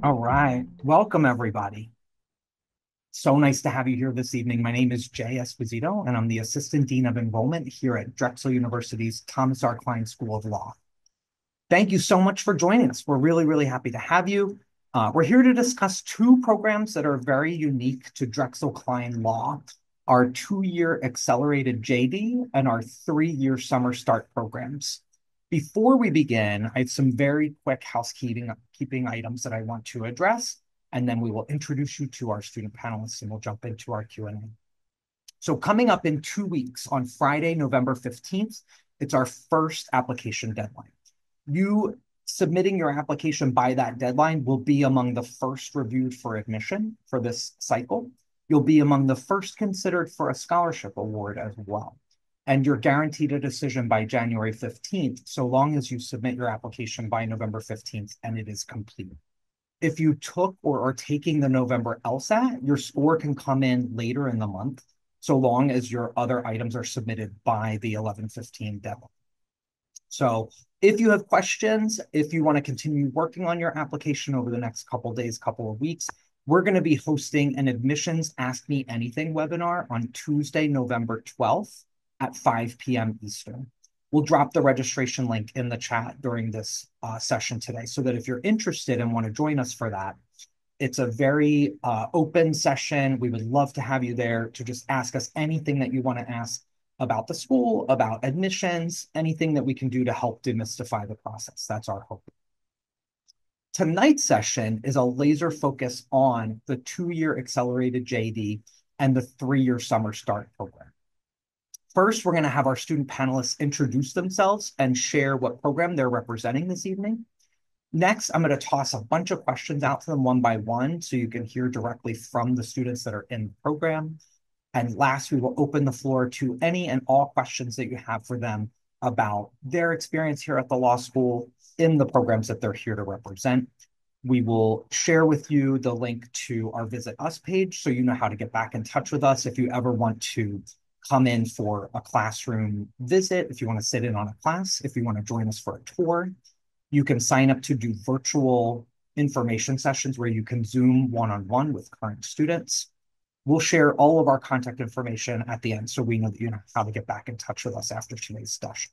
All right. Welcome, everybody. So nice to have you here this evening. My name is Jay Esposito, and I'm the Assistant Dean of Enrollment here at Drexel University's Thomas R. Klein School of Law. Thank you so much for joining us. We're really, really happy to have you. We're here to discuss two programs that are very unique to Drexel Klein Law, our 2-year accelerated JD and our 3-year summer start programs. Before we begin, I have some very quick housekeeping items that I want to address, and then we will introduce you to our student panelists and we'll jump into our Q&A. So coming up in 2 weeks, on Friday, November 15th, it's our first application deadline. You submitting your application by that deadline will be among the first reviewed for admission for this cycle. You'll be among the first considered for a scholarship award as well. And you're guaranteed a decision by January 15th, so long as you submit your application by November 15th and it is complete. If you took or are taking the November LSAT, your score can come in later in the month, so long as your other items are submitted by the 11/15 deadline. So if you have questions, if you want to continue working on your application over the next couple of days, couple of weeks, we're going to be hosting an admissions Ask Me Anything webinar on Tuesday, November 12th at 5 p.m. Eastern. We'll drop the registration link in the chat during this session today so that if you're interested and want to join us for that, it's a very open session. We would love to have you there to just ask us anything that you want to ask about the school, about admissions, anything that we can do to help demystify the process. That's our hope. Tonight's session is a laser focus on the 2-year accelerated JD and the 3-year summer start program. First, we're going to have our student panelists introduce themselves and share what program they're representing this evening. Next, I'm going to toss a bunch of questions out to them one by one so you can hear directly from the students that are in the program. And last, we will open the floor to any and all questions that you have for them about their experience here at the law school in the programs that they're here to represent. We will share with you the link to our Visit Us page so you know how to get back in touch with us if you ever want to come in for a classroom visit, if you want to sit in on a class, if you want to join us for a tour. You can sign up to do virtual information sessions where you can Zoom one-on-one with current students. We'll share all of our contact information at the end so we know that you know how to get back in touch with us after today's session.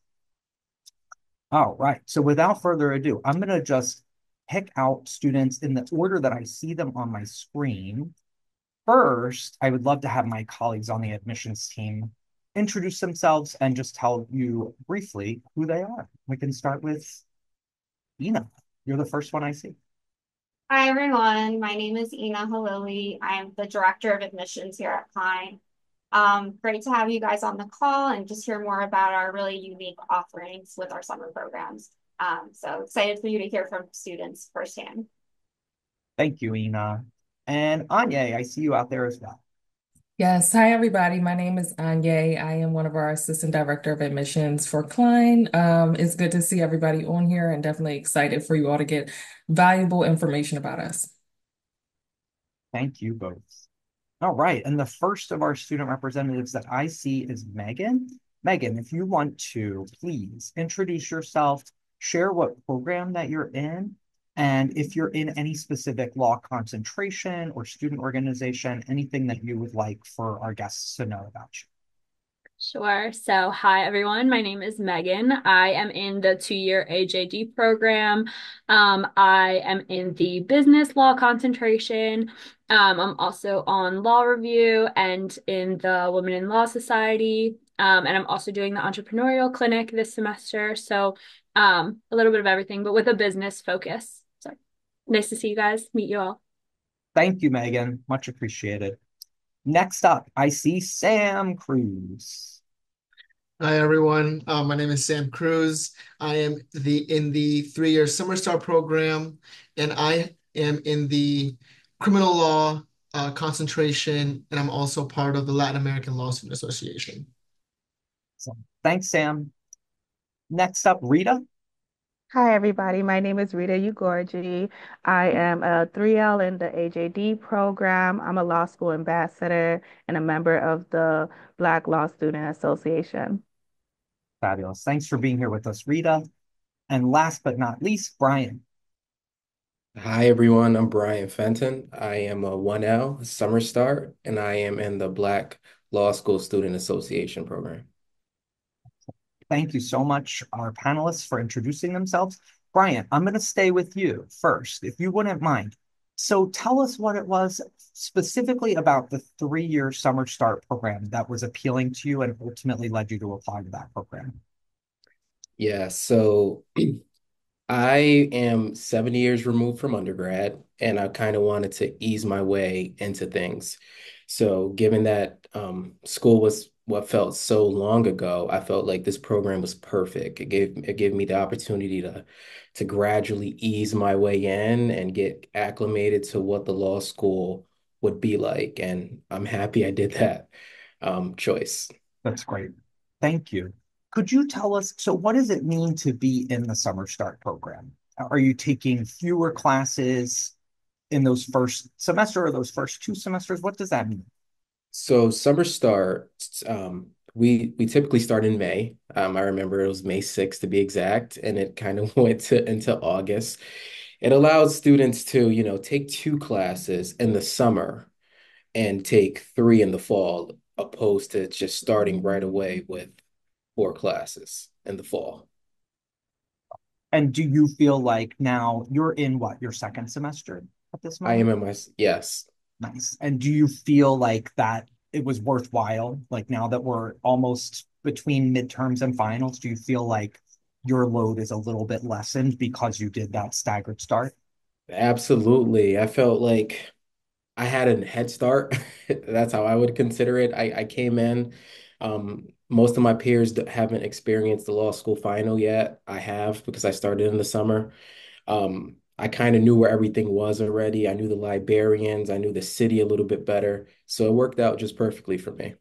All right, so without further ado, I'm going to just pick out students in the order that I see them on my screen. First, I would love to have my colleagues on the admissions team introduce themselves and just tell you briefly who they are. We can start with Ina. You're the first one I see. Hi, everyone. My name is Ina Halili. I'm the Director of Admissions here at Klein. Great to have you guys on the call and just hear more about our really unique offerings with our summer programs. So excited for you to hear from students firsthand. Thank you, Ina. And Anya, I see you out there as well. Yes. Hi, everybody. My name is Anye. I am one of our Assistant Director of Admissions for Klein. It's good to see everybody on here and definitely excited for you all to get valuable information about us. Thank you both. All right, and the first of our student representatives that I see is Megan. Megan, if you want to, please introduce yourself, share what program that you're in, and if you're in any specific law concentration or student organization, anything that you would like for our guests to know about you. Sure. So, hi everyone. My name is Megan. I am in the 2-year AJD program. I am in the business law concentration. I'm also on law review and in the Women in Law Society. And I'm also doing the entrepreneurial clinic this semester. So, a little bit of everything, but with a business focus. So, nice to see you guys, meet you all. Thank you, Megan. Much appreciated. Next up, I see Sam Cruz. Hi everyone. My name is Sam Cruz. I am in the 3-year Summer Start program, and I am in the criminal law concentration, and I'm also part of the Latin American Law Student Association. So, thanks, Sam. Next up, Rita. Hi, everybody. My name is Rita Ugorji. I am a 3L in the AJD program. I'm a law school ambassador and a member of the Black Law Student Association. Fabulous. Thanks for being here with us, Rita. And last but not least, Brian. Hi everyone, I'm Brian Fenton. I am a 1L summer start and I am in the Black Law School Student Association program. Thank you so much, our panelists, for introducing themselves. Brian, I'm going to stay with you first, if you wouldn't mind. So tell us what it was specifically about the 3-year Summer Start program that was appealing to you and ultimately led you to apply to that program. Yeah, so I am 7 years removed from undergrad, and I kind of wanted to ease my way into things. So, given that school was what felt so long ago, I felt like this program was perfect. It gave me the opportunity to gradually ease my way in and get acclimated to what the law school would be like, and I'm happy I did that choice. That's great. Thank you. Could you tell us, so what does it mean to be in the Summer Start program? Are you taking fewer classes in those first semester or those first 2 semesters? What does that mean? So summer starts, we typically start in May. I remember it was May 6th to be exact, and it kind of went to into August. It allows students to, take 2 classes in the summer and take 3 in the fall, opposed to just starting right away with 4 classes in the fall. And do you feel like now you're in what, your second semester at this I am moment? in my, yes. Nice. And do you feel like that it was worthwhile? Like now that we're almost between midterms and finals, do you feel like your load is a little bit lessened because you did that staggered start? Absolutely. I felt like I had a head start. That's how I would consider it. I came in. Most of my peers haven't experienced the law school final yet. I have because I started in the summer. I kind of knew where everything was already. I knew the librarians. I knew the city a little bit better. So it worked out just perfectly for me.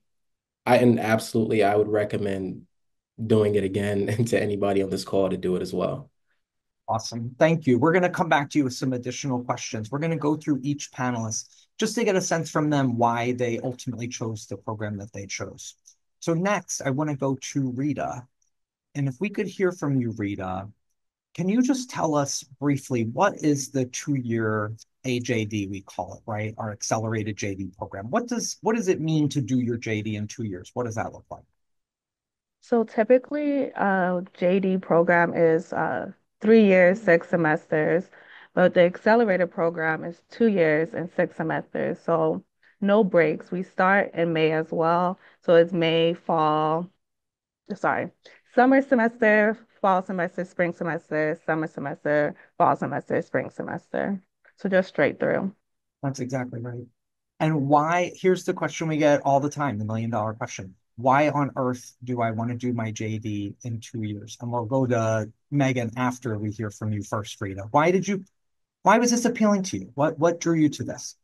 And absolutely, I would recommend doing it again and to anybody on this call to do it as well. Awesome. Thank you. We're going to come back to you with some additional questions. We're going to go through each panelist just to get a sense from them why they ultimately chose the program that they chose. So next, I want to go to Rita. And if we could hear from you, Rita, can you just tell us briefly what is the 2-year AJD, we call it, right? Our accelerated JD program. What does it mean to do your JD in 2 years? What does that look like? So typically, JD program is 3 years, 6 semesters, but the accelerated program is 2 years and 6 semesters. So no breaks. We start in May as well. So it's May, fall, sorry, summer semester, fall semester, spring semester, summer semester, fall semester, spring semester. So just straight through. That's exactly right. And why, here's the question we get all the time, the $1 million question. Why on earth do I want to do my JD in 2 years? And we'll go to Megan after we hear from you first, Rita. Why was this appealing to you? What drew you to this?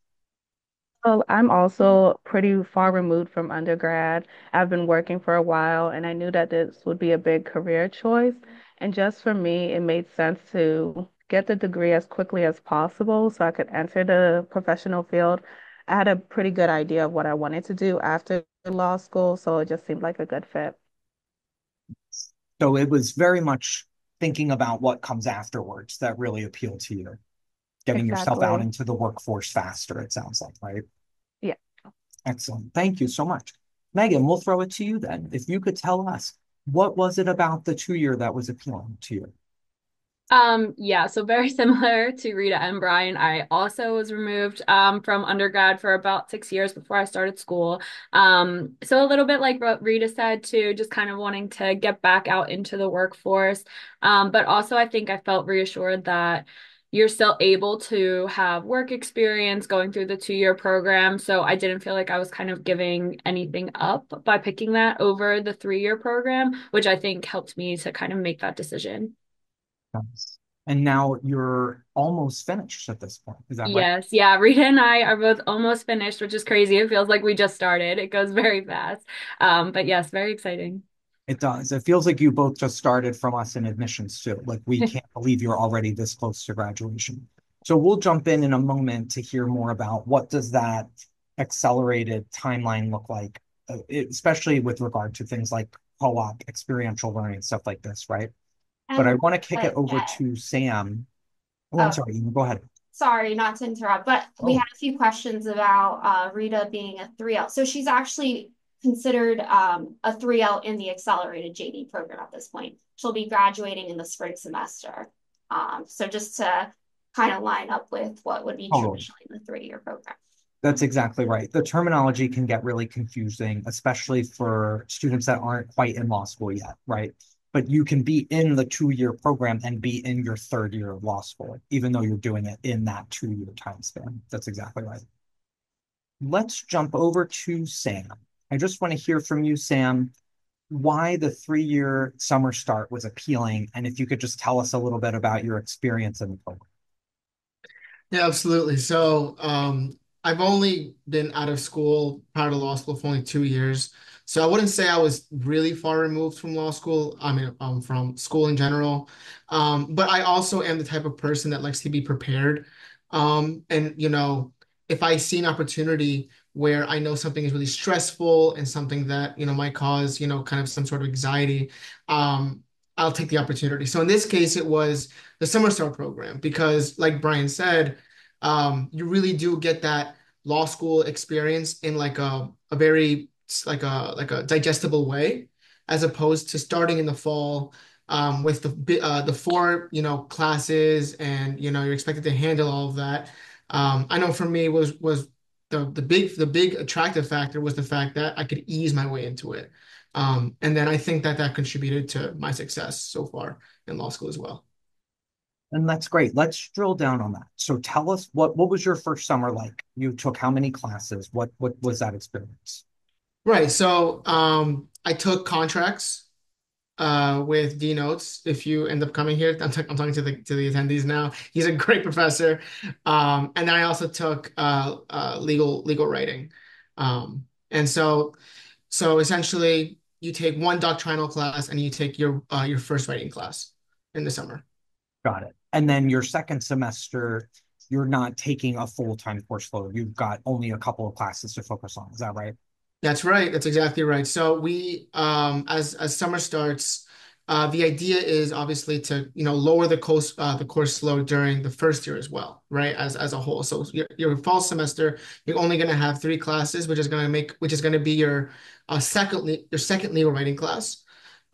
So I'm also pretty far removed from undergrad. I've been working for a while and I knew that this would be a big career choice. And just for me, it made sense to get the degree as quickly as possible so I could enter the professional field. I had a pretty good idea of what I wanted to do after law school, so it just seemed like a good fit. So it was very much thinking about what comes afterwards that really appealed to you, getting yourself out Exactly. into the workforce faster, it sounds like, right? Yeah. Excellent. Thank you so much. Megan, we'll throw it to you then. If you could tell us, what was it about the 2-year that was appealing to you? Yeah, so very similar to Rita and Brian. I also was removed from undergrad for about 6 years before I started school. So a little bit like what Rita said too, just kind of wanting to get back out into the workforce. But also I think I felt reassured that you're still able to have work experience going through the 2-year program. So I didn't feel like I was kind of giving anything up by picking that over the 3-year program, which I think helped me to kind of make that decision. Nice. And now you're almost finished at this point. Is that right? Yes, yeah. Rita and I are both almost finished, which is crazy. It feels like we just started. It goes very fast. But yes, very exciting. It does. It feels like you both just started from us in admissions too. Like we can't believe you're already this close to graduation. So we'll jump in a moment to hear more about what does that accelerated timeline look like, especially with regard to things like co-op, experiential learning, stuff like this, right? But I And want to kick it over yeah. to Sam. Oh, I'm Oh, sorry. You go ahead. sorry, not to interrupt, but we Oh, had a few questions about Rita being a 3L. So she's actually considered a 3L in the accelerated JD program at this point. She'll be graduating in the spring semester. So just to kind of line up with what would be totally. traditionally in the 3-year program. That's exactly right. The terminology can get really confusing, especially for students that aren't quite in law school yet, right? But you can be in the 2-year program and be in your 3rd year of law school, even though you're doing it in that 2-year time span. That's exactly right. Let's jump over to Sam. I just want to hear from you, Sam, why the 3-year summer start was appealing, and if you could just tell us a little bit about your experience in the program. Yeah, absolutely. So, I've only been out of school prior to law school for only 2 years. So I wouldn't say I was really far removed from law school. I mean, from school in general. But I also am the type of person that likes to be prepared. And if I see an opportunity where I know something is really stressful and something that, might cause, kind of some sort of anxiety, I'll take the opportunity. So in this case, it was the Summer Start program because, like Brian said, you really do get that law school experience in like a very like a digestible way, as opposed to starting in the fall with the four classes, and you're expected to handle all of that. I know for me was the big attractive factor was the fact that I could ease my way into it. And then I think that contributed to my success so far in law school as well. And that's great. Let's drill down on that. So tell us what was your first summer like? You took how many classes? What was that experience? Right. So I took contracts with D Notes. If you end up coming here, I'm talking to the attendees now. He's a great professor. And then I also took legal writing. And so essentially you take one doctrinal class and you take your first writing class in the summer. Got it. And then your second semester, you're not taking a full-time course load. You've got only a couple of classes to focus on. Is that right? That's right. That's exactly right. So we, as summer starts, the idea is obviously to lower the course load during the first year as well, right? As a whole. So your fall semester, you're only going to have 3 classes, which is going to be your second legal writing class,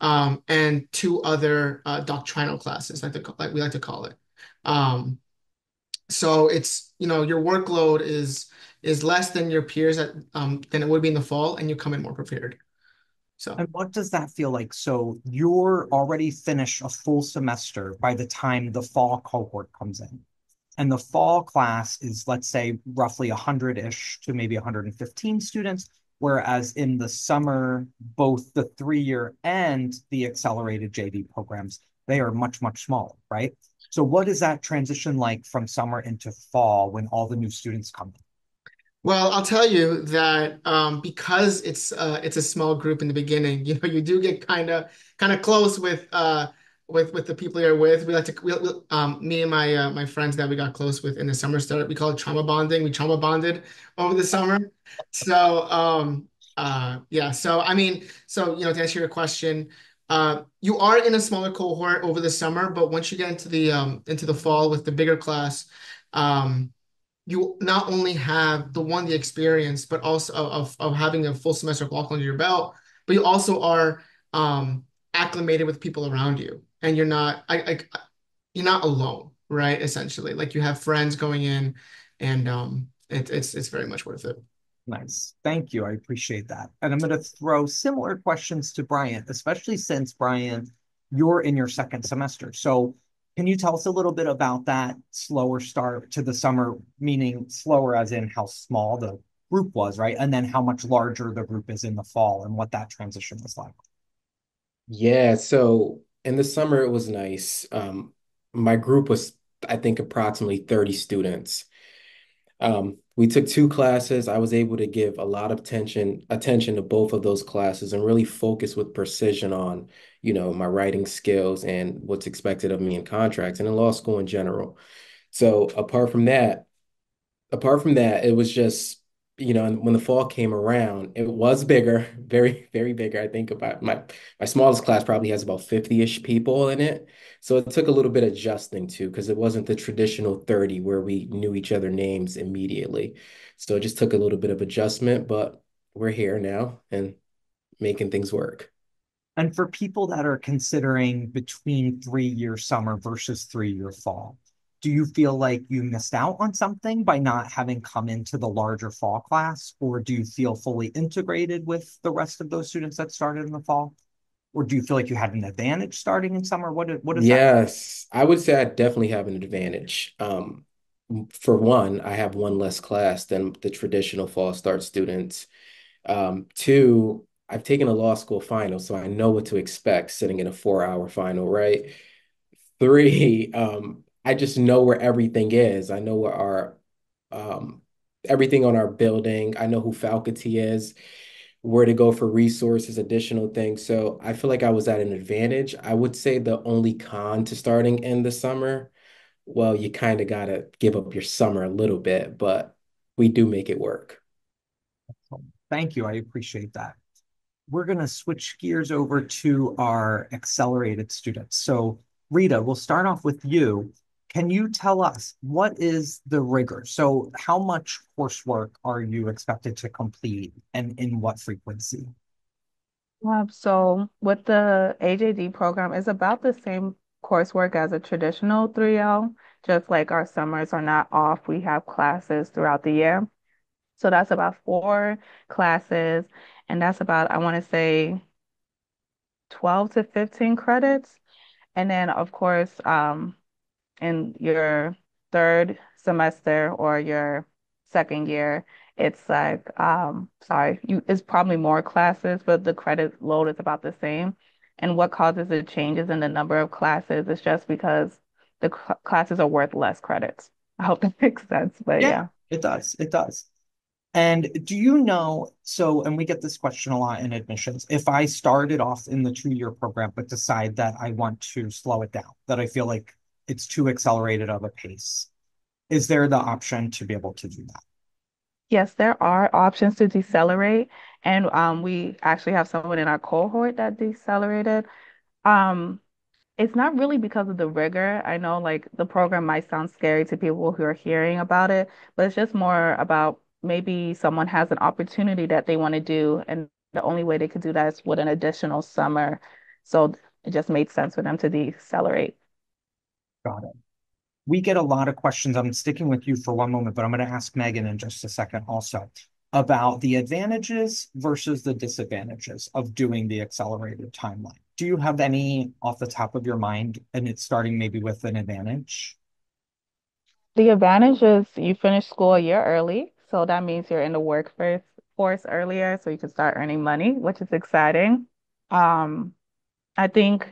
and 2 other doctrinal classes, like we like to call it. Um, so it's, your workload is less than your peers than it would be in the fall, and you come in more prepared. So And what does that feel like? So you're already finished a full semester by the time the fall cohort comes in. And the fall class is, let's say, roughly 100-ish to maybe 115 students, whereas in the summer, both the 3-year and the accelerated JD programs, they are much, much smaller, right? So what is that transition like from summer into fall when all the new students come in? well, I'll tell you that because it's a small group in the beginning, you do get kind of close with the people you're with. We like to me and my friends that we got close with in the summer started. We call it trauma bonding. We trauma bonded over the summer. So yeah. So I mean, to answer your question, you are in a smaller cohort over the summer, but once you get into the fall with the bigger class. You not only have the experience, but also of having a full semester of law under your belt, but you also are acclimated with people around you, and you're not alone, right? Essentially, like you have friends going in, and it's very much worth it. Nice. Thank you. I appreciate that. And I'm going to throw similar questions to Brian, especially since, Brian, you're in your second semester. So can you tell us a little bit about that slower start to the summer, meaning slower as in how small the group was, right? And then how much larger the group is in the fall and what that transition was like. Yeah, so in the summer it was nice. My group was, I think, approximately 30 students. We took 2 classes. I was able to give a lot of attention to both of those classes and really focus with precision on, my writing skills and what's expected of me in contracts and in law school in general. So apart from that, it was just and when the fall came around, it was bigger, very, very bigger. I think about my smallest class probably has about 50-ish people in it. So it took a little bit adjusting to because it wasn't the traditional 30 where we knew each other names immediately. So it just took a little bit of adjustment, but we're here now and making things work. And for people that are considering between 3-year summer versus 3-year fall, do you feel like you missed out on something by not having come into the larger fall class? Or do you feel fully integrated with the rest of those students that started in the fall? Or do you feel like you had an advantage starting in summer? What is that? Yes, I would say I definitely have an advantage. For one, I have one less class than the traditional fall start students. Two, I've taken a law school final, so I know what to expect sitting in a 4-hour final, right? Three, I just know where everything is. I know where our um, everything on our building. I know who faculty is, where to go for resources, additional things. So I feel like I was at an advantage. I would say the only con to starting in the summer, well, you kind of gotta give up your summer a little bit, but we do make it work. Thank you. I appreciate that. We're going to switch gears over to our accelerated students. So, Rita, we'll start off with you. Can you tell us what is the rigor? So, how much coursework are you expected to complete and in what frequency? So with the AJD program, it's about the same coursework as a traditional 3L, just like our summers are not off. We have classes throughout the year. So that's about 4 classes, and that's about, I want to say, 12 to 15 credits. And then, of course, in your third semester or your second year, it's like, sorry, it's probably more classes, but the credit load is about the same. And what causes the changes in the number of classes is just because the classes are worth less credits. I hope that makes sense, but Yeah, yeah. it does. It does. And do you know, so, and we get this question a lot in admissions, if I started off in the 2-year program, but decide that I want to slow it down, that I feel like it's too accelerated of a pace, is there the option to be able to do that? Yes, there are options to decelerate, and we actually have someone in our cohort that decelerated. Um, It's not really because of the rigor. I know like the program might sound scary to people who are hearing about it, but it's just more about maybe someone has an opportunity that they want to do, and the only way they could do that is with an additional summer. So it just made sense for them to decelerate. Got it. We get a lot of questions. I'm sticking with you for one moment, but I'm going to ask Megan in just a second also about the advantages versus the disadvantages of doing the accelerated timeline. Do you have any off the top of your mind? And it's starting maybe with an advantage. The advantage is you finish school a year early, so that means you're in the workforce earlier, so you can start earning money, which is exciting. Um, I think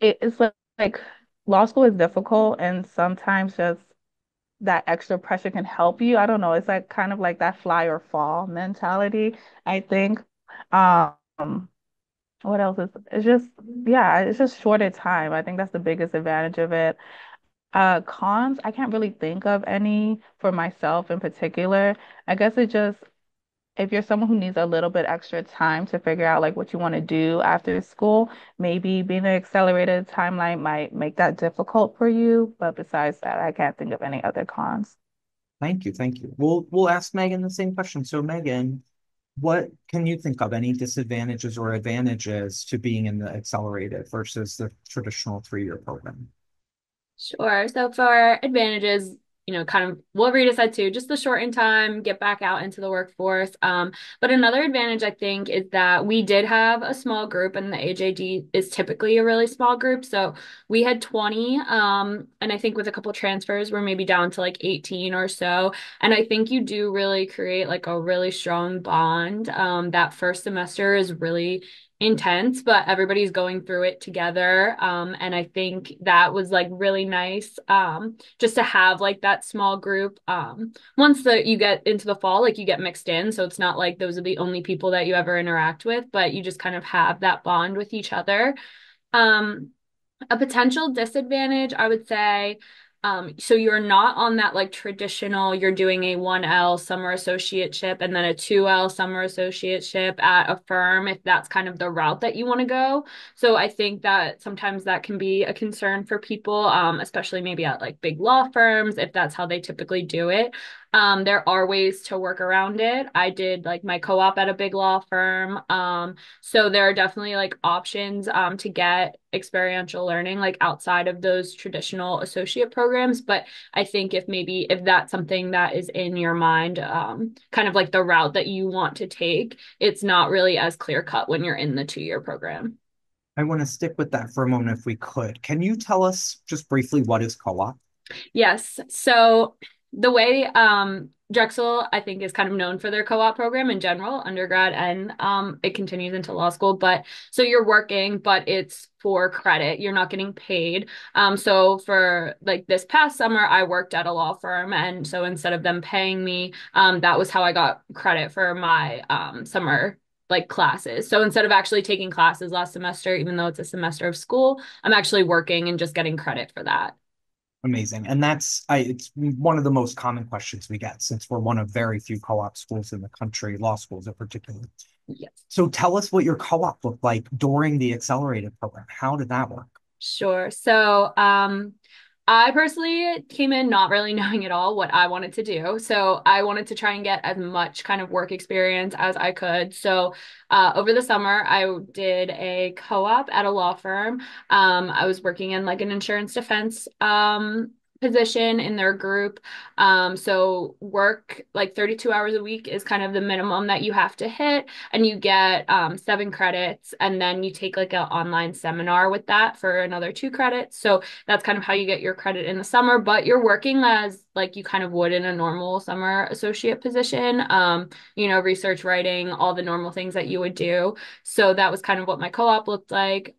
it's like law school is difficult, and sometimes just that extra pressure can help you. I don't know. It's like kind of like that fly or fall mentality, I think. Um, what else is it's just yeah, it's just shorter time. I think that's the biggest advantage of it. Cons, I can't really think of any for myself in particular. I guess it just if you're someone who needs a little bit extra time to figure out like what you want to do after school, maybe being an accelerated timeline might make that difficult for you. But besides that, I can't think of any other cons. Thank you. Thank you. We'll ask Megan the same question. So Megan, what can you think of any disadvantages or advantages to being in the accelerated versus the traditional 3-year program? Sure. So for advantages, kind of what Rita said too, just the shortened time, get back out into the workforce. But another advantage I think is that we did have a small group, and the AJD is typically a really small group. So we had 20, and I think with a couple transfers, we're maybe down to like 18 or so. And I think you do really create like a really strong bond. That first semester is really intense, but everybody's going through it together. And I think that was like really nice. Just to have like that small group. Once you get into the fall, like you get mixed in. So it's not like those are the only people that you ever interact with, but you just kind of have that bond with each other. Um, a potential disadvantage, I would say, So you're not on that like traditional, you're doing a 1L summer associateship and then a 2L summer associateship at a firm if that's kind of the route that you want to go. So I think that sometimes that can be a concern for people, especially maybe at like big law firms, if that's how they typically do it. There are ways to work around it. I did like my co-op at a big law firm. So there are definitely like options to get experiential learning like outside of those traditional associate programs. But I think if that's something that is in your mind, kind of like the route that you want to take, it's not really as clear cut when you're in the 2-year program. I want to stick with that for a moment if we could. Can you tell us just briefly what is co-op? Yes. So the way Drexel, I think, is kind of known for their co-op program in general, undergrad, and it continues into law school. But so you're working, but it's for credit. You're not getting paid. So for like this past summer, I worked at a law firm, and so instead of them paying me, that was how I got credit for my summer like classes. So instead of actually taking classes last semester, even though it's a semester of school, I'm actually working and just getting credit for that. Amazing. And it's one of the most common questions we get since we're one of very few co-op schools in the country, law schools in particular. Yes. So tell us what your co-op looked like during the accelerated program. How did that work? Sure. So, I personally came in not really knowing at all what I wanted to do. So I wanted to try and get as much kind of work experience as I could. So over the summer, I did a co-op at a law firm. I was working in like an insurance defense position in their group. So work like 32 hours a week is kind of the minimum that you have to hit, and you get 7 credits, and then you take like an online seminar with that for another 2 credits. So that's kind of how you get your credit in the summer, but you're working as like you kind of would in a normal summer associate position, research writing, all the normal things that you would do. So that was kind of what my co-op looked like.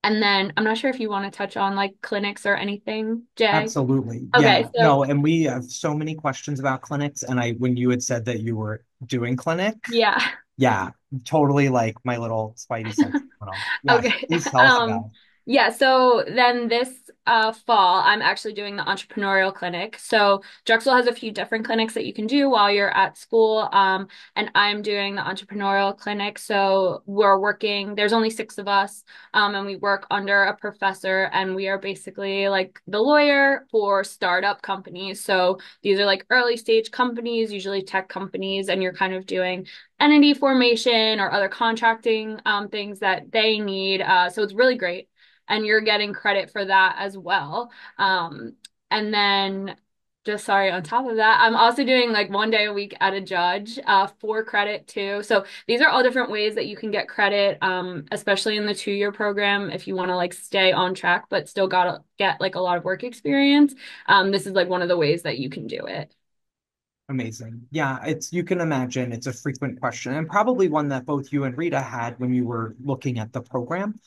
And then I'm not sure if you want to touch on like clinics or anything, Jay. Absolutely. Okay, Yeah. so No, and we have so many questions about clinics. And when you had said that you were doing clinic, yeah. yeah, totally like my little spidey sense went on. Yes, Okay. please tell us about it. Yeah, so then this fall, I'm actually doing the entrepreneurial clinic. So Drexel has a few different clinics that you can do while you're at school. And I'm doing the entrepreneurial clinic. So there's only 6 of us, and we work under a professor, and we are basically like the lawyer for startup companies. So these are like early stage companies, usually tech companies, and you're kind of doing entity formation or other contracting things that they need. So it's really great. And you're getting credit for that as well. And then just sorry, on top of that, I'm also doing like 1 day a week at a judge for credit too. So these are all different ways that you can get credit, especially in the 2-year program if you want to like stay on track, but still gotta get like a lot of work experience. This is like one of the ways that you can do it. Amazing. Yeah, you can imagine it's a frequent question and probably one that both you and Rita had when you were looking at the program.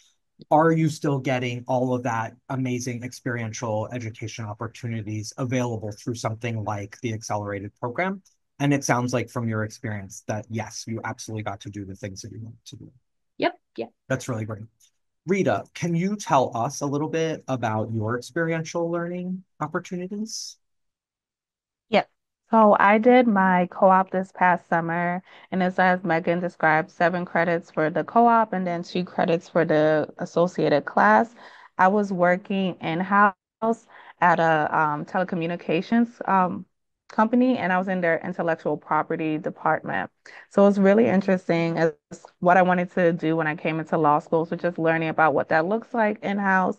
Are you still getting all of that amazing experiential education opportunities available through something like the accelerated program? And it sounds like from your experience that yes, you absolutely got to do the things that you wanted to do. Yep. Yeah. That's really great. Rita, can you tell us a little bit about your experiential learning opportunities? Yep. So I did my co-op this past summer, and as Megan described, 7 credits for the co-op and then 2 credits for the associated class. I was working in-house at a telecommunications company, and I was in their intellectual property department. So it was really interesting as what I wanted to do when I came into law school, so just learning about what that looks like in-house.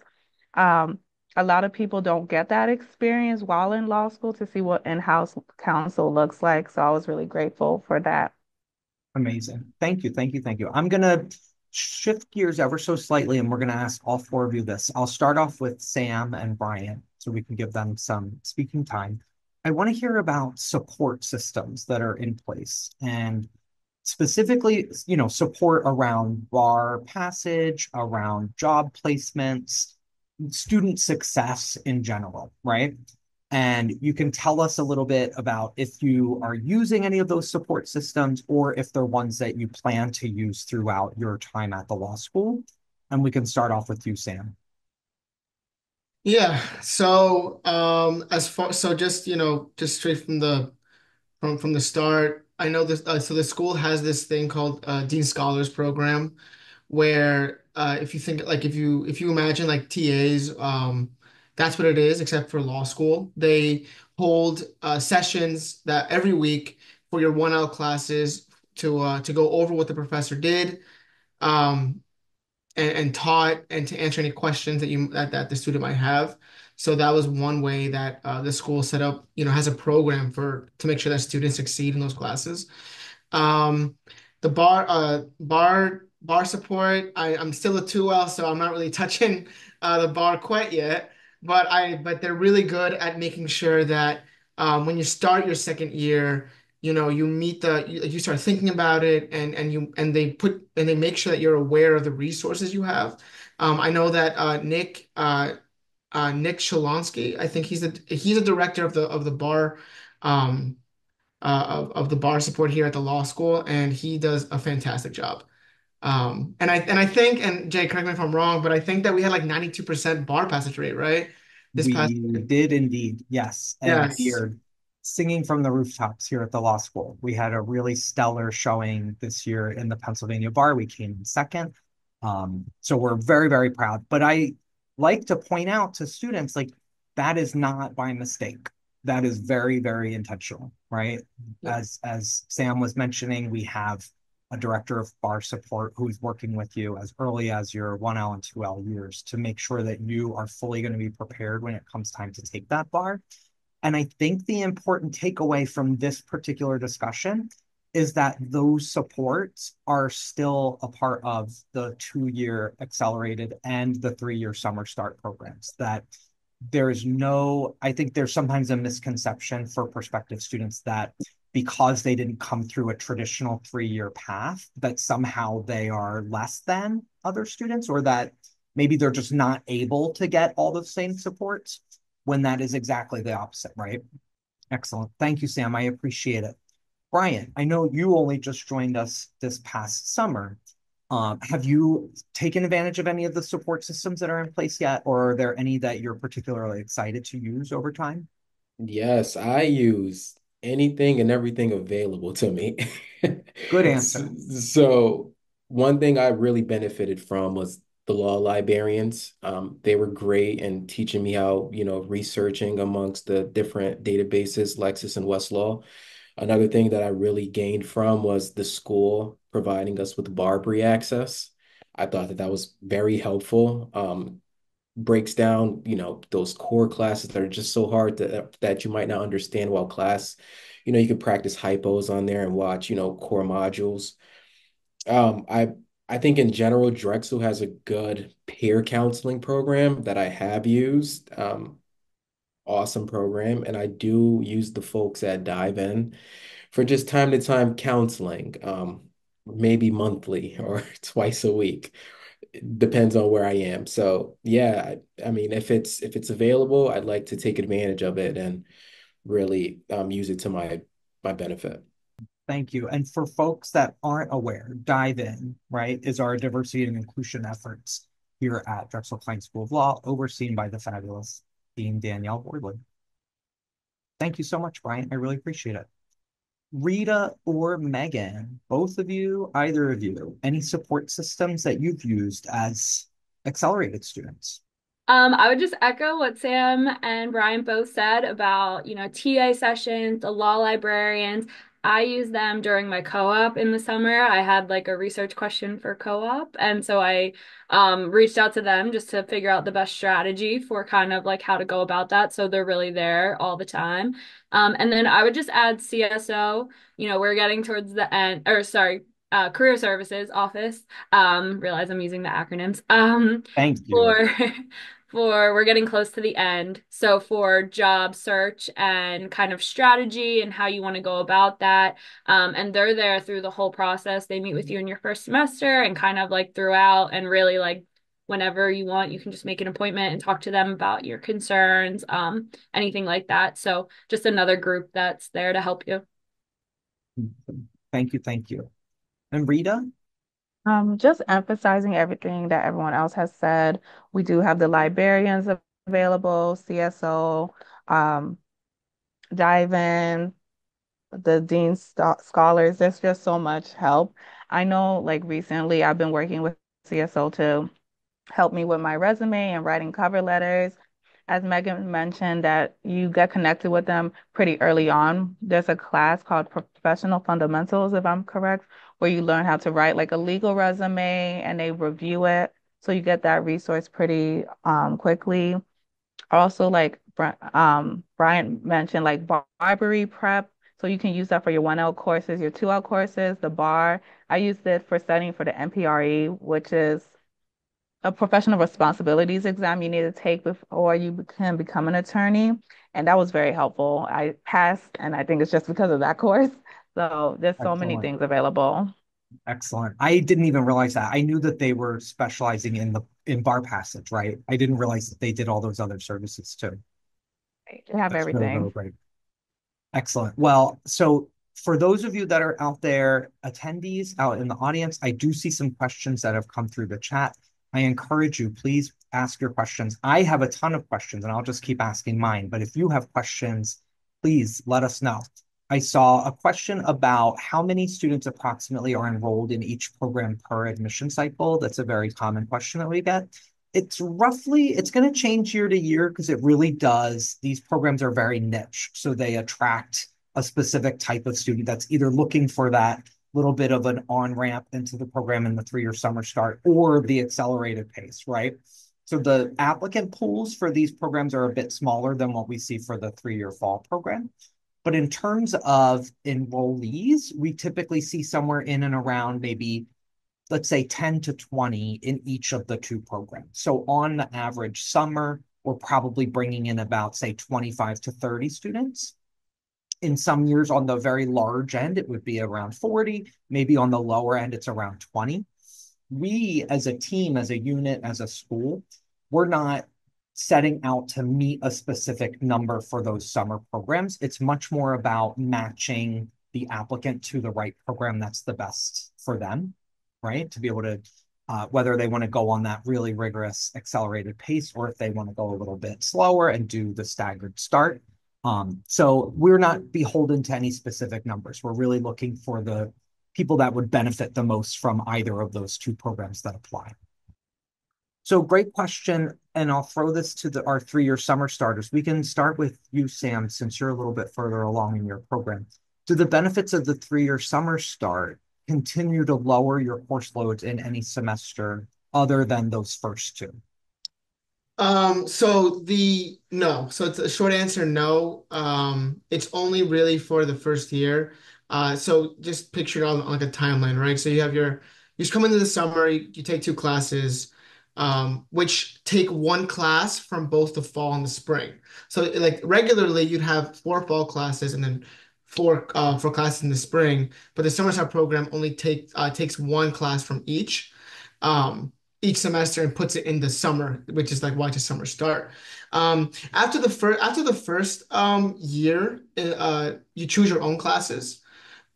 Um, a lot of people don't get that experience while in law school to see what in-house counsel looks like. So I was really grateful for that. Amazing. Thank you. Thank you. Thank you. I'm going to shift gears ever so slightly, and we're going to ask all 4 of you this. I'll start off with Sam and Brian so we can give them some speaking time. I want to hear about support systems that are in place and specifically, support around bar passage, around job placements, student success in general, right? And you can tell us a little bit about if you are using any of those support systems or if they're ones that you plan to use throughout your time at the law school. And we can start off with you, Sam. Yeah. So as far so just just straight from the from the start, I know this. So the school has this thing called Dean Scholars Program, where if you think like if you imagine like TAs, that's what it is, except for law school. They hold sessions that every week for your 1L classes to go over what the professor did. Um, and taught and to answer any questions that the student might have. So that was one way that the school set up, has a program for to make sure that students succeed in those classes. Um, the bar support. I'm still a 2L, so I'm not really touching the bar quite yet. But they're really good at making sure that when you start your second year, you meet you start thinking about it, and they make sure that you're aware of the resources you have. I know that Nick Shalonsky, I think he's a director of the bar. Um, of the bar support here at the law school, and he does a fantastic job. And I think, and Jay, correct me if I'm wrong, but I think that we had like 92% bar passage rate, right? This past We did indeed, yes. And we yes. are singing from the rooftops here at the law school. We had a really stellar showing this year in the Pennsylvania bar. We came in second. So we're very, very proud. But I like to point out to students, like, that is not by mistake. That is very, very intentional, right? Yep. As Sam was mentioning, we have a director of bar support who's working with you as early as your 1L and 2L years to make sure that you are fully going to be prepared when it comes time to take that bar. And I think the important takeaway from this particular discussion is that those supports are still a part of the 2-year accelerated and the 3-year summer start programs. That there is no, I think there's sometimes a misconception for prospective students that because they didn't come through a traditional 3-year path, that somehow they are less than other students, or that maybe they're just not able to get all the same supports, when that is exactly the opposite, right? Excellent. Thank you, Sam. I appreciate it. Brian, I know you only just joined us this past summer. Have you taken advantage of any of the support systems that are in place yet, or are there any that you're particularly excited to use over time? Yes, I use anything and everything available to me. Good So, answer. so one thing I really benefited from was the law librarians. They were great in teaching me how, researching amongst the different databases, Lexis and Westlaw. Another thing that I really gained from was the school providing us with Barbary access. I thought that that was very helpful. Breaks down, those core classes that are just so hard that you might not understand while class. You can practice hypos on there and watch, core modules. Um, I I think in general, Drexel has a good peer counseling program that I have used. Awesome program, and I do use the folks at Dive In for just time to time counseling, maybe monthly or twice a week. It depends on where I am. So yeah, I mean, if it's available, I'd like to take advantage of it and really use it to my benefit. Thank you. And for folks that aren't aware, Dive In, right, is our diversity and inclusion efforts here at Drexel Klein School of Law, overseen by the fabulous Dean Danielle Wardley. Thank you so much, Brian. I really appreciate it. Rita or Megan, both of you, either of you, any support systems that you've used as accelerated students? I would just echo what Sam and Brian both said about, TA sessions, the law librarians. I use them during my co-op in the summer. I had like a research question for co-op, and so I reached out to them just to figure out the best strategy for kind of like how to go about that. So they're really there all the time. And then I would just add CSO. We're getting towards the end, or sorry, career services office. Realize I'm using the acronyms. Thank you. For for we're getting close to the end. So for job search and kind of strategy and how you want to go about that. And they're there through the whole process. They meet with you in your first semester and kind of like throughout, and really like whenever you want, you can just make an appointment and talk to them about your concerns, anything like that. So just another group that's there to help you. Thank you. Thank you. And Rita? Just emphasizing everything that everyone else has said. We do have the librarians available, CSO, um, Dive In, the Scholars. There's just so much help. I know, like recently, I've been working with CSO to help me with my resume and writing cover letters. As Megan mentioned, that you get connected with them pretty early on. There's a class called Professional Fundamentals, if I'm correct, where you learn how to write like a legal resume and they review it. So you get that resource pretty quickly. Also, like Brian mentioned, like Barbary prep. So you can use that for your 1L courses, your 2L courses, the bar. I used it for studying for the NPRE, which is a professional responsibilities exam you need to take before you can become an attorney. And that was very helpful. I passed, and I think it's just because of that course. So there's so many Excellent. things available. Excellent. I didn't even realize that. I knew that they were specializing in bar passage, right? I didn't realize that they did all those other services too. They have That's really, everything. really great. Excellent. Well, so for those of you that are out there, attendees out in the audience, I do see some questions that have come through the chat. I encourage you, please ask your questions. I have a ton of questions and I'll just keep asking mine. But if you have questions, please let us know. I saw a question about how many students approximately are enrolled in each program per admission cycle. That's a very common question that we get. It's going to change year to year because it really does. These programs are very niche. So they attract a specific type of student that's either looking for that little bit of an on-ramp into the program in the 3-year summer start or the accelerated pace, right? So the applicant pools for these programs are a bit smaller than what we see for the 3-year fall program. But in terms of enrollees, we typically see somewhere in and around maybe, let's say 10 to 20 in each of the two programs. So on the average summer, we're probably bringing in about, say, 25 to 30 students. In some years on the very large end, it would be around 40. Maybe on the lower end, it's around 20. We as a team, as a unit, as a school, we're not setting out to meet a specific number for those summer programs. It's much more about matching the applicant to the right program that's the best for them, right? To be able to, whether they want to go on that really rigorous accelerated pace or if they want to go a little bit slower and do the staggered start. So we're not beholden to any specific numbers. We're really looking for the people that would benefit the most from either of those two programs that apply. So great question. And I'll throw this to our 3-year summer starters. We can start with you, Sam, since you're a little bit further along in your program. Do the benefits of the 3-year summer start continue to lower your course loads in any semester other than those first two? No. So it's a short answer, no. It's only really for the first year. So just picture it on like a timeline, right? So you just come into the summer, you take two classes, which take one class from both the fall and the spring. So like regularly you'd have 4 fall classes and then four classes in the spring, but the summer start program only takes one class from each semester and puts it in the summer, which is like watch a summer start. After the first year, you choose your own classes.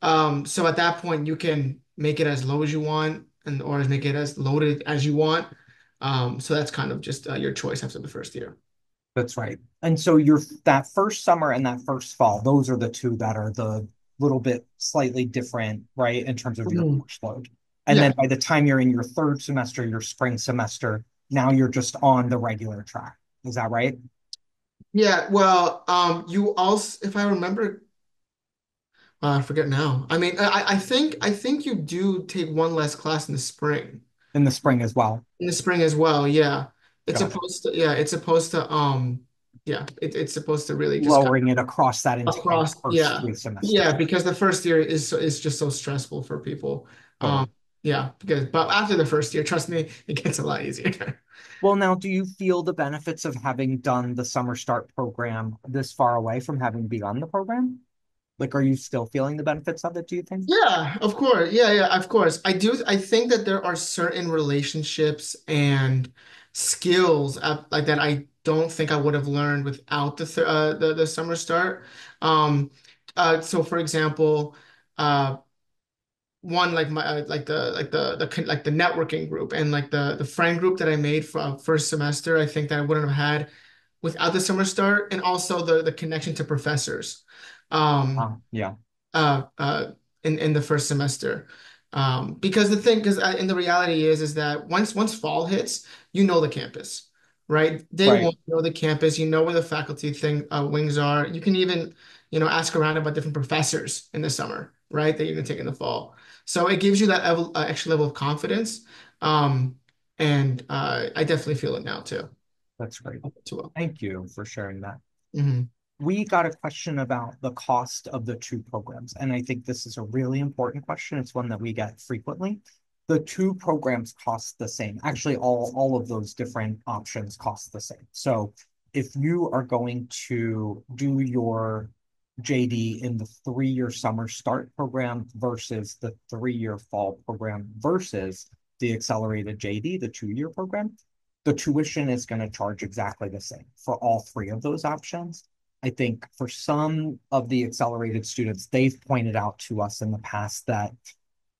So at that point, you can make it as low as you want, and or make it as loaded as you want. So that's kind of just your choice after the first year. That's right. And so that first summer and that first fall, those are the two that are the little bit slightly different, right, in terms of your Mhm. course load. And Yeah, then by the time you're in your third semester, your spring semester, now you're just on the regular track. Is that right? yeah. Well, you also, if I remember, I forget now. I mean, I think you do take one less class in the spring. In the spring as well. In the spring as well, yeah. Got it. It's supposed to really just kind Lowering it across that of entire across, first yeah. 3 semesters. Yeah, because the first year is just so stressful for people. Totally. Yeah, but after the first year, trust me, it gets a lot easier. Well, now, do you feel the benefits of having done the summer start program this far away from having begun the program? Like, are you still feeling the benefits of it, do you think? Yeah, of course. Yeah, of course. I think that there are certain relationships and skills like that I don't think I would have learned without the summer start. Um, so for example, uh, one like my like the networking group and like the friend group that I made for first semester, I think that I wouldn't have had without the summer start, and also the connection to professors. Um, Yeah, uh, uh, in the first semester. Because the thing, because and the reality is that once fall hits, you know the campus, right? Day right. one, you know the campus, you know where the faculty wings are. You can even, ask around about different professors in the summer, right? That you can take in the fall. So it gives you that extra level of confidence. Um, and I definitely feel it now too. That's great. Too well. Thank you for sharing that. Hmm. We got a question about the cost of the two programs, and I think this is a really important question. It's one that we get frequently. The two programs cost the same. Actually, all of those different options cost the same. So if you are going to do your JD in the 3-year summer start program versus the 3-year fall program versus the accelerated JD, the 2-year program, the tuition is going to charge exactly the same for all three of those options. I think for some of the accelerated students, they've pointed out to us in the past that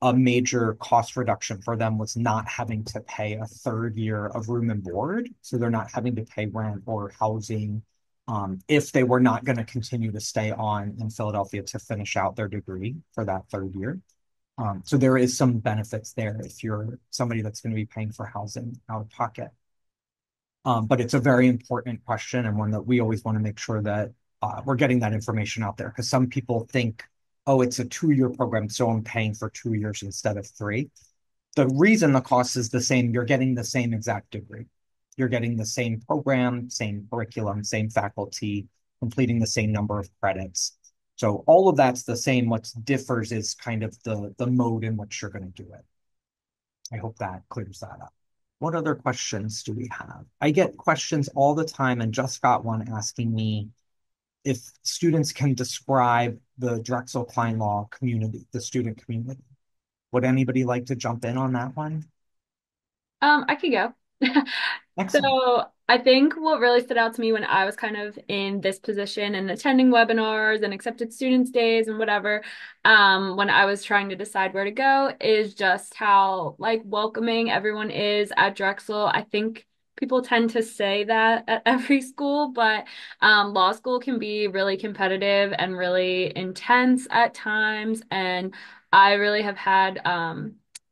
a major cost reduction for them was not having to pay a 3rd year of room and board. So they're not having to pay rent or housing if they were not going to continue to stay on in Philadelphia to finish out their degree for that 3rd year. So there is some benefits there if you're somebody that's going to be paying for housing out of pocket. But it's a very important question and one that we always want to make sure that we're getting that information out there because some people think, oh, it's a 2-year program, so I'm paying for 2 years instead of 3. The reason the cost is the same, you're getting the same exact degree. You're getting the same program, same curriculum, same faculty, completing the same number of credits. So all of that's the same. What differs is kind of the mode in which you're going to do it. I hope that clears that up. What other questions do we have? I get questions all the time and just got one asking me if students can describe the Drexel Klein Law community, the student community. Would anybody like to jump in on that one? I could go. Excellent. So I think what really stood out to me when I was kind of in this position and attending webinars and accepted students days and whatever, when I was trying to decide where to go is just how like welcoming everyone is at Drexel. I think people tend to say that at every school, but law school can be really competitive and really intense at times. And I really have had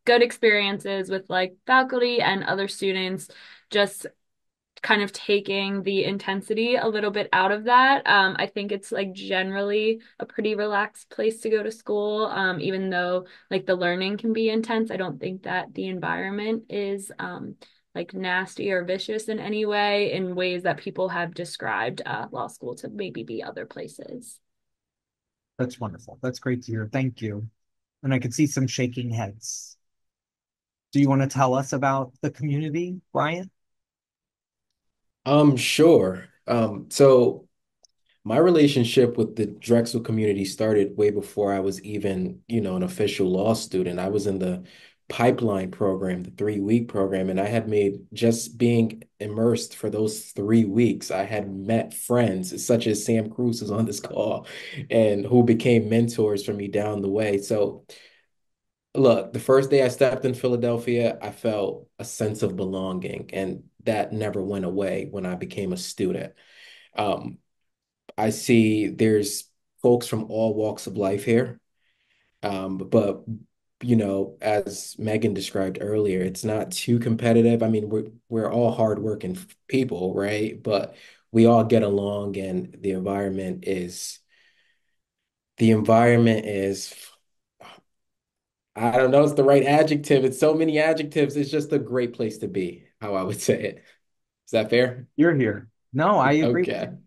good experiences with like faculty and other students just kind of taking the intensity a little bit out of that. I think it's like generally a pretty relaxed place to go to school. Even though like the learning can be intense, I don't think that the environment is like nasty or vicious in any way, in ways that people have described law school to maybe be other places. That's wonderful. That's great to hear. Thank you. And I could see some shaking heads. Do you want to tell us about the community, Brian? Sure. So my relationship with the Drexel community started way before I was even, an official law student. I was in the pipeline program, the 3-week program, and I had made just being immersed for those 3 weeks. I had met friends such as Sam Cruz, who's on this call, and who became mentors for me down the way. So look, the first day I stepped in Philadelphia, I felt a sense of belonging, and that never went away when I became a student. Um, I see there's folks from all walks of life here. But as Megan described earlier, it's not too competitive. I mean, we're all hardworking people, right? But we all get along, and the environment is I don't know, it's the right adjective. It's so many adjectives. It's just a great place to be, how I would say it. Is that fair? You're here. No, I agree with Okay. you.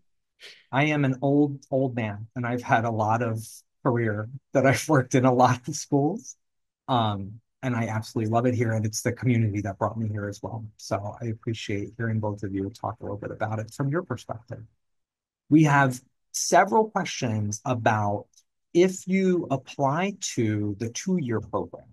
I am an old man, and I've had a lot of career that I've worked in a lot of schools. And I absolutely love it here, and it's the community that brought me here as well. So I appreciate hearing both of you talk a little bit about it from your perspective. We have several questions about if you apply to the 2-year program,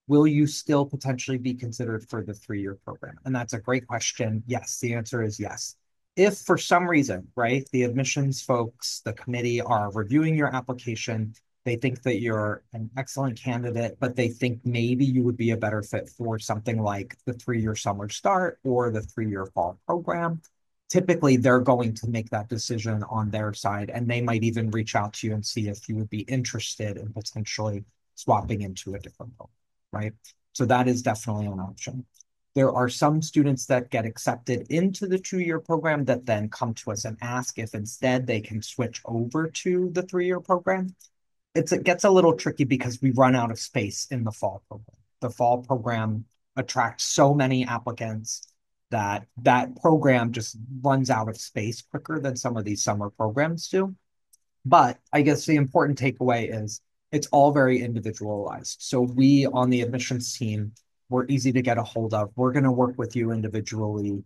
will you still potentially be considered for the 3-year program? And that's a great question. Yes, the answer is yes. If for some reason, right, the admissions folks, the committee are reviewing your application, they think that you're an excellent candidate, but they think maybe you would be a better fit for something like the 3-year summer start or the 3-year fall program, typically they're going to make that decision on their side, and they might even reach out to you and see if you would be interested in potentially swapping into a different program, right? So that is definitely an option. There are some students that get accepted into the 2-year program that then come to us and ask if instead they can switch over to the 3-year program. It gets a little tricky because we run out of space in the fall program. The fall program attracts so many applicants that that program just runs out of space quicker than some of these summer programs do. But I guess the important takeaway is it's all very individualized. So we on the admissions team, we're easy to get a hold of. We're going to work with you individually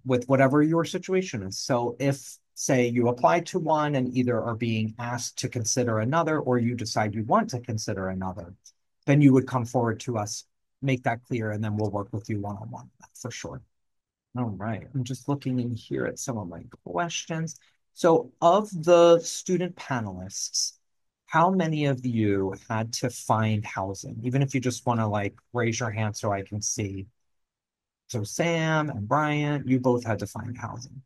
with whatever your situation is. So if, say, you apply to one and either are being asked to consider another, or you decide you want to consider another, then you would come forward to us, make that clear, and then we'll work with you one-on-one for sure. All right, I'm just looking in here at some of my questions. So of the student panelists, how many of you had to find housing? Even if you just want to like raise your hand so I can see. So Sam and Bryant, you both had to find housing.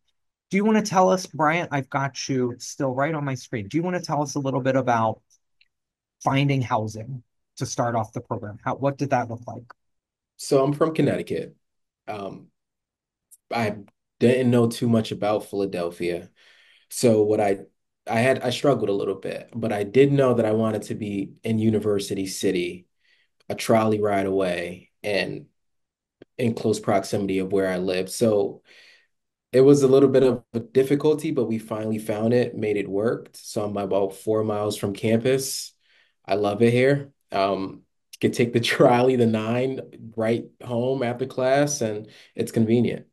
Do you want to tell us, Bryant, I've got you still right on my screen. Do you want to tell us a little bit about finding housing to start off the program? What did that look like? So I'm from Connecticut. Um, I didn't know too much about Philadelphia. So I struggled a little bit, but I did know that I wanted to be in University City, a trolley ride away and in close proximity of where I live. So it was a little bit of a difficulty, but we finally found it, made it work. So I'm about 4 miles from campus. I love it here. Could take the trolley, the 9, right home after class, and it's convenient.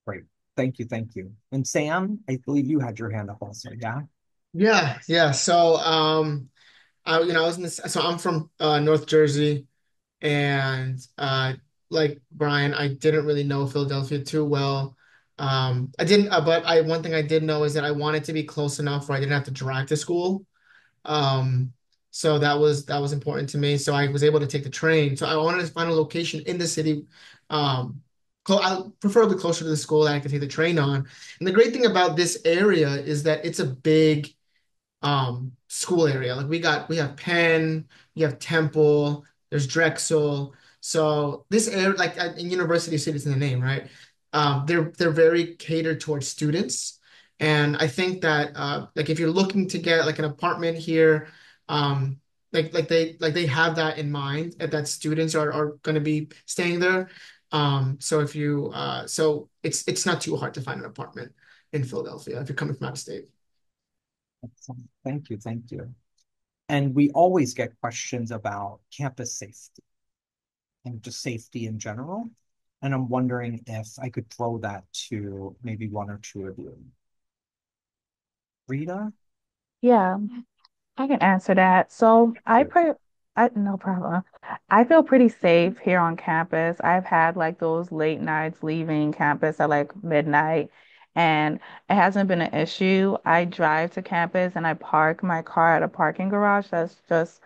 Great. Thank you. Thank you. And Sam, I believe you had your hand up also. Yeah. Yeah. So, I was in this, so I'm from North Jersey, and like Brian, I didn't really know Philadelphia too well. I didn't, but one thing I did know is that I wanted to be close enough where I didn't have to drive to school. Um, so that was important to me. So I was able to take the train. So I wanted to find a location in the city, preferably closer to the school that I could take the train on. And the great thing about this area is that it's a big school area. Like we have Penn, we have Temple, there's Drexel. So this area, like in University City, it's in the name, right? They're very catered towards students. And I think that like if you're looking to get like an apartment here, um, like they have that in mind that students are going to be staying there. So if you so it's not too hard to find an apartment in Philadelphia if you're coming from out of state. Excellent. Thank you. Thank you. And we always get questions about campus safety and just safety in general. And I'm wondering if I could throw that to maybe one or two of you. Rita? Yeah, I can answer that. So Sure. no problem. I feel pretty safe here on campus. I've had like those late nights leaving campus at like midnight, and it hasn't been an issue. I drive to campus and I park my car at a parking garage it's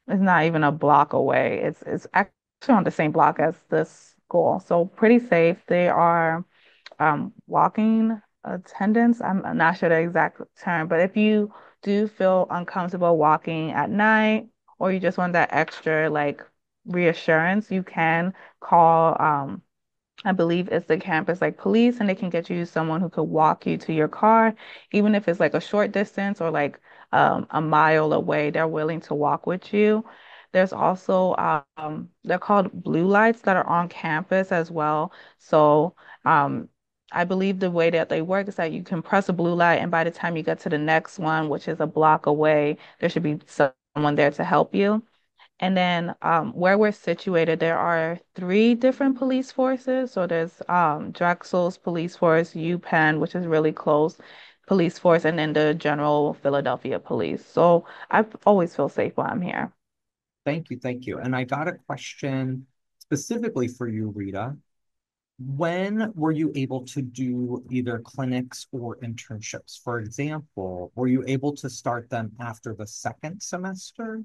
not even a block away. It's actually on the same block as this school. So pretty safe. They are walking attendants. I'm not sure the exact term, but if you do feel uncomfortable walking at night or you just want that extra like reassurance, you can call I believe it's the campus like police, and they can get you someone who could walk you to your car, even if it's like a short distance or like a mile away, they're willing to walk with you. There's also they're called blue lights that are on campus as well. So um I believe the way that they work is that you can press a blue light, and by the time you get to the next one, which is a block away, there should be someone there to help you. And then where we're situated, there are three different police forces. So there's Drexel's police force, UPenn, which is really close, police force, and then the general Philadelphia police. So I always feel safe while I'm here. Thank you. Thank you. And I got a question specifically for you, Rita. When were you able to do either clinics or internships? For example, were you able to start them after the second semester,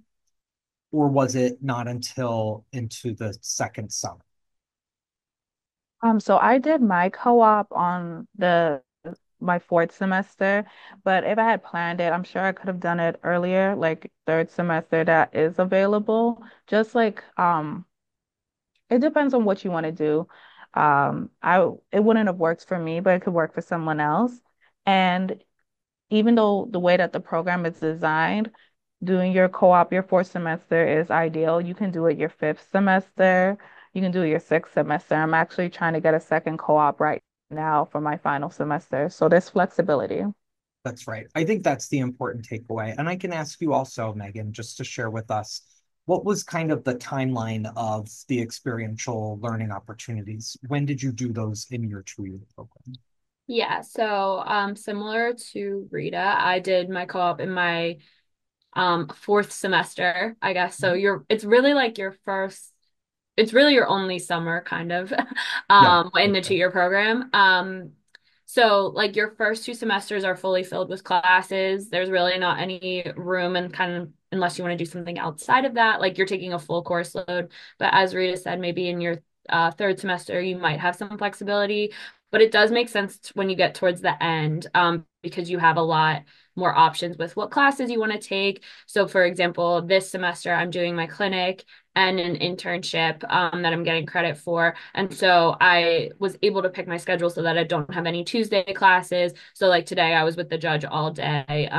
or was it not until into the second summer? So I did my co-op on the my fourth semester, but if I had planned it, I'm sure I could have done it earlier, like third semester that is available. Just like it depends on what you want to do. It wouldn't have worked for me, but it could work for someone else. And even though the way that the program is designed, doing your co-op your fourth semester is ideal. You can do it your fifth semester. You can do it your sixth semester. I'm actually trying to get a second co-op right now for my final semester. So there's flexibility. That's right. I think that's the important takeaway. And I can ask you also, Megan, just to share with us, what was kind of the timeline of the experiential learning opportunities? When did you do those in your 2-year program? Yeah, so similar to Rita, I did my co-op in my fourth semester, I guess. So it's really like your first, it's really your only summer kind of Yeah. in the 2-year program. So like your first 2 semesters are fully filled with classes. There's really not any room and kind of unless you want to do something outside of that, like you're taking a full course load. But as Rita said, maybe in your third semester you might have some flexibility, but it does make sense when you get towards the end, because you have a lot more options with what classes you want to take. So for example, this semester I'm doing my clinic and an internship that I'm getting credit for. And so I was able to pick my schedule so that I don't have any Tuesday classes. So like today I was with the judge all day,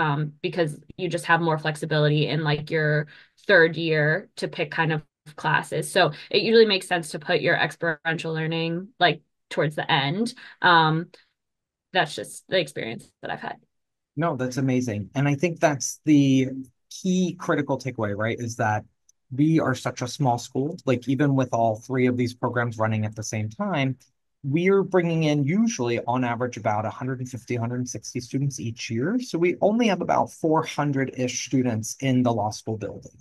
because you just have more flexibility in like your third year to pick kind of classes. So it usually makes sense to put your experiential learning like towards the end. That's just the experience that I've had. No, that's amazing. And I think that's the key critical takeaway, right? Is that we are such a small school. Like, even with all three of these programs running at the same time, we're bringing in usually on average about 150, 160 students each year. So we only have about 400-ish students in the law school building,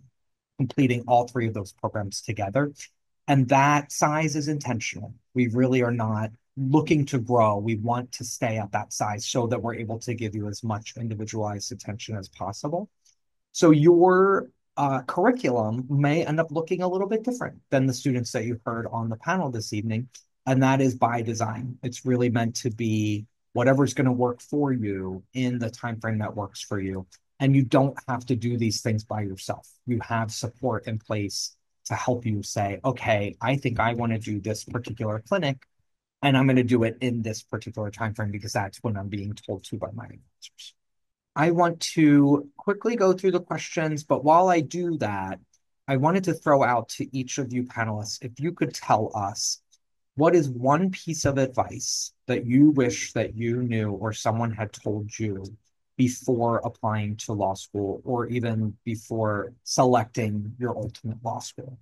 completing all three of those programs together. And that size is intentional. We really are not looking to grow. We want to stay at that size so that we're able to give you as much individualized attention as possible. So your curriculum may end up looking a little bit different than the students that you heard on the panel this evening. And that is by design. It's really meant to be whatever's going to work for you in the time frame that works for you. And you don't have to do these things by yourself. You have support in place to help you say, okay, I think I want to do this particular clinic and I'm going to do it in this particular time frame because that's when I'm being told to by my advisors. I want to quickly go through the questions, but while I do that, I wanted to throw out to each of you panelists, if you could tell us what is one piece of advice that you wish that you knew or someone had told you before applying to law school or even before selecting your ultimate law school?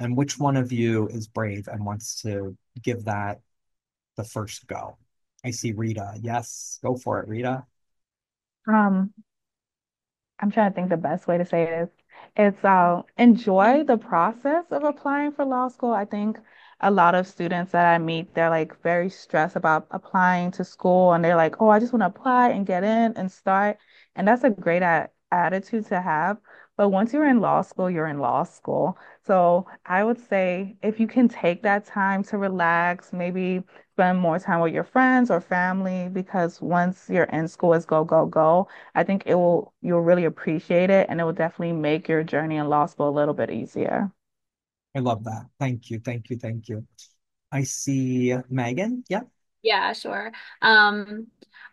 And which one of you is brave and wants to give that the first go? I see Rita. Yes, go for it, Rita. Um, I'm trying to think the best way to say it is it's enjoy the process of applying for law school. I think a lot of students that I meet, they're like very stressed about applying to school and they're like, oh, I just want to apply and get in and start. And that's a great attitude to have. But once you're in law school, you're in law school. So I would say if you can take that time to relax, maybe spend more time with your friends or family, because once you're in school, it's go, go, go. I think you'll really appreciate it and it will definitely make your journey in law school a little bit easier. I love that. Thank you. Thank you. Thank you. I see Megan. Yeah. Yeah, sure. Um,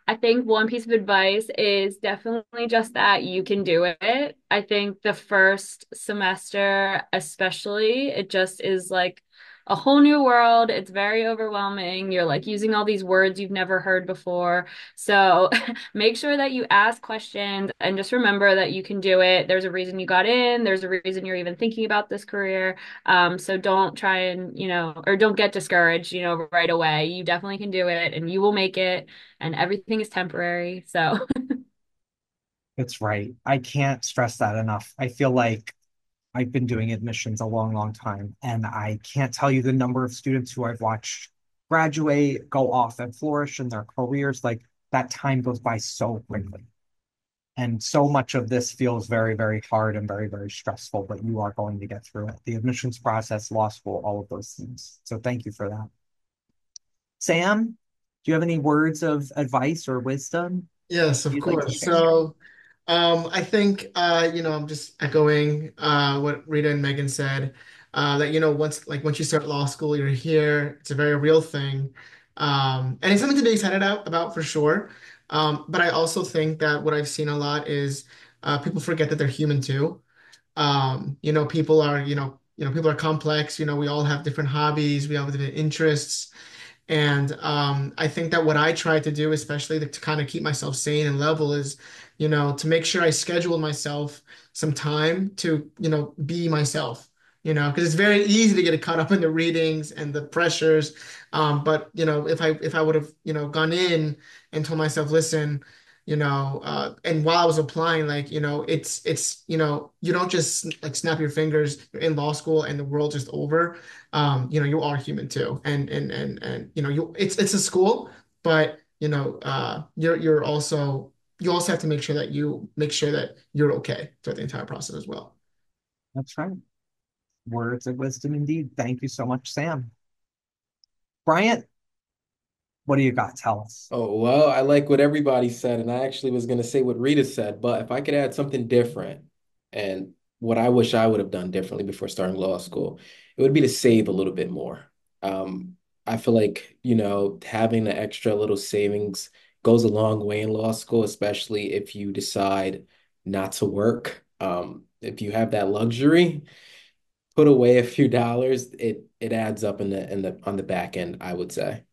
I think one piece of advice is definitely just that you can do it. I think the first semester, especially, it just is like a whole new world. It's very overwhelming. You're like using all these words you've never heard before. So make sure that you ask questions and just remember that you can do it. There's a reason you got in, there's a reason you're even thinking about this career. So don't try and, or don't get discouraged, right away. You definitely can do it and you will make it and everything is temporary. So That's right. I can't stress that enough. I feel like I've been doing admissions a long, long time, and I can't tell you the number of students who I've watched graduate, go off and flourish in their careers. Like, that time goes by so quickly. And so much of this feels very, very hard and very, very stressful, but you are going to get through it. The admissions process, law school, all of those things. So thank you for that. Sam, do you have any words of advice or wisdom Yes, of you'd like to course. share? So, I think, I'm just echoing what Rita and Megan said, that, once you start law school, you're here. It's a very real thing. And it's something to be excited about for sure. But I also think that what I've seen a lot is people forget that they're human too. People are complex. We all have different hobbies. We all have different interests. And I think that what I try to do, especially to kind of keep myself sane and level, is, to make sure I schedule myself some time to, be myself, because it's very easy to get caught up in the readings and the pressures. But, if I would have, gone in and told myself, listen, and while I was applying, like, you don't just like snap your fingers, you're in law school and the world just over. You are human too. And it's a school, but you also have to make sure that you're okay throughout the entire process as well. That's right. Words of wisdom indeed. Thank you so much, Sam. Bryant, what do you got? Tell us. Oh, well, I like what everybody said, and I actually was going to say what Rita said, but if I could add something different and what I wish I would have done differently before starting law school, it would be to save a little bit more. I feel like, having the extra little savings goes a long way in law school, especially if you decide not to work. If you have that luxury, put away a few dollars, it adds up in the on the back end, I would say.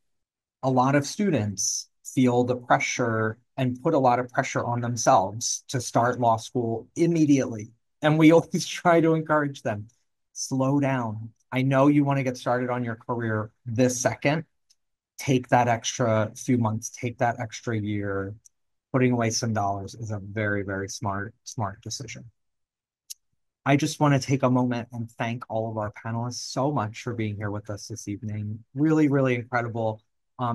A lot of students feel the pressure and put a lot of pressure on themselves to start law school immediately. And we always try to encourage them, slow down. I know you want to get started on your career this second. Take that extra few months, take that extra year. Putting away some dollars is a very, very smart decision. I just want to take a moment and thank all of our panelists so much for being here with us this evening. Really, really incredible.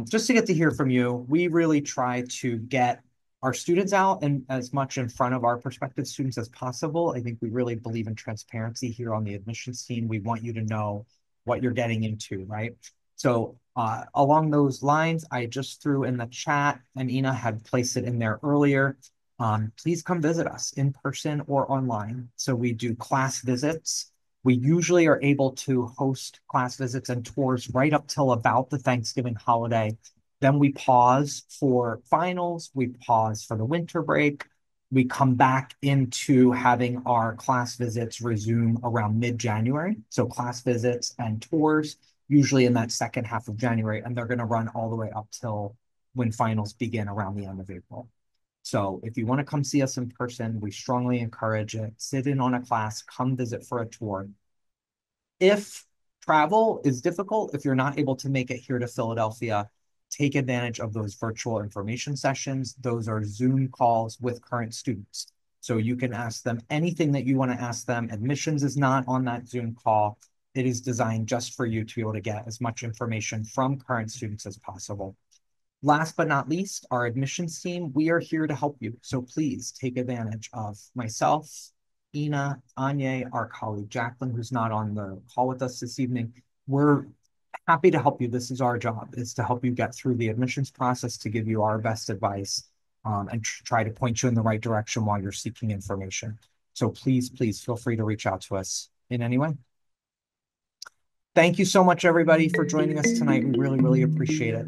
Just to get to hear from you, we really try to get our students out and as much in front of our prospective students as possible. I think we really believe in transparency here on the admissions team. We want you to know what you're getting into, right? So along those lines, I just threw in the chat and Ina had placed it in there earlier. Please come visit us in person or online. So we do class visits. We usually are able to host class visits and tours right up till about the Thanksgiving holiday. Then we pause for finals. We pause for the winter break. We come back into having our class visits resume around mid-January. So class visits and tours, usually in that second half of January, and they're going to run all the way up till when finals begin around the end of April. So if you want to come see us in person, we strongly encourage it. Sit in on a class, come visit for a tour. If travel is difficult, if you're not able to make it here to Philadelphia, take advantage of those virtual information sessions. Those are Zoom calls with current students. So you can ask them anything that you want to ask them. Admissions is not on that Zoom call. It is designed just for you to be able to get as much information from current students as possible. Last but not least, our admissions team, we are here to help you. So please take advantage of myself, Ina, Anya, our colleague Jacqueline, who's not on the call with us this evening. We're happy to help you. This is our job, is to help you get through the admissions process, to give you our best advice and try to point you in the right direction while you're seeking information. So please, please feel free to reach out to us in any way. Thank you so much, everybody, for joining us tonight. We really, really appreciate it.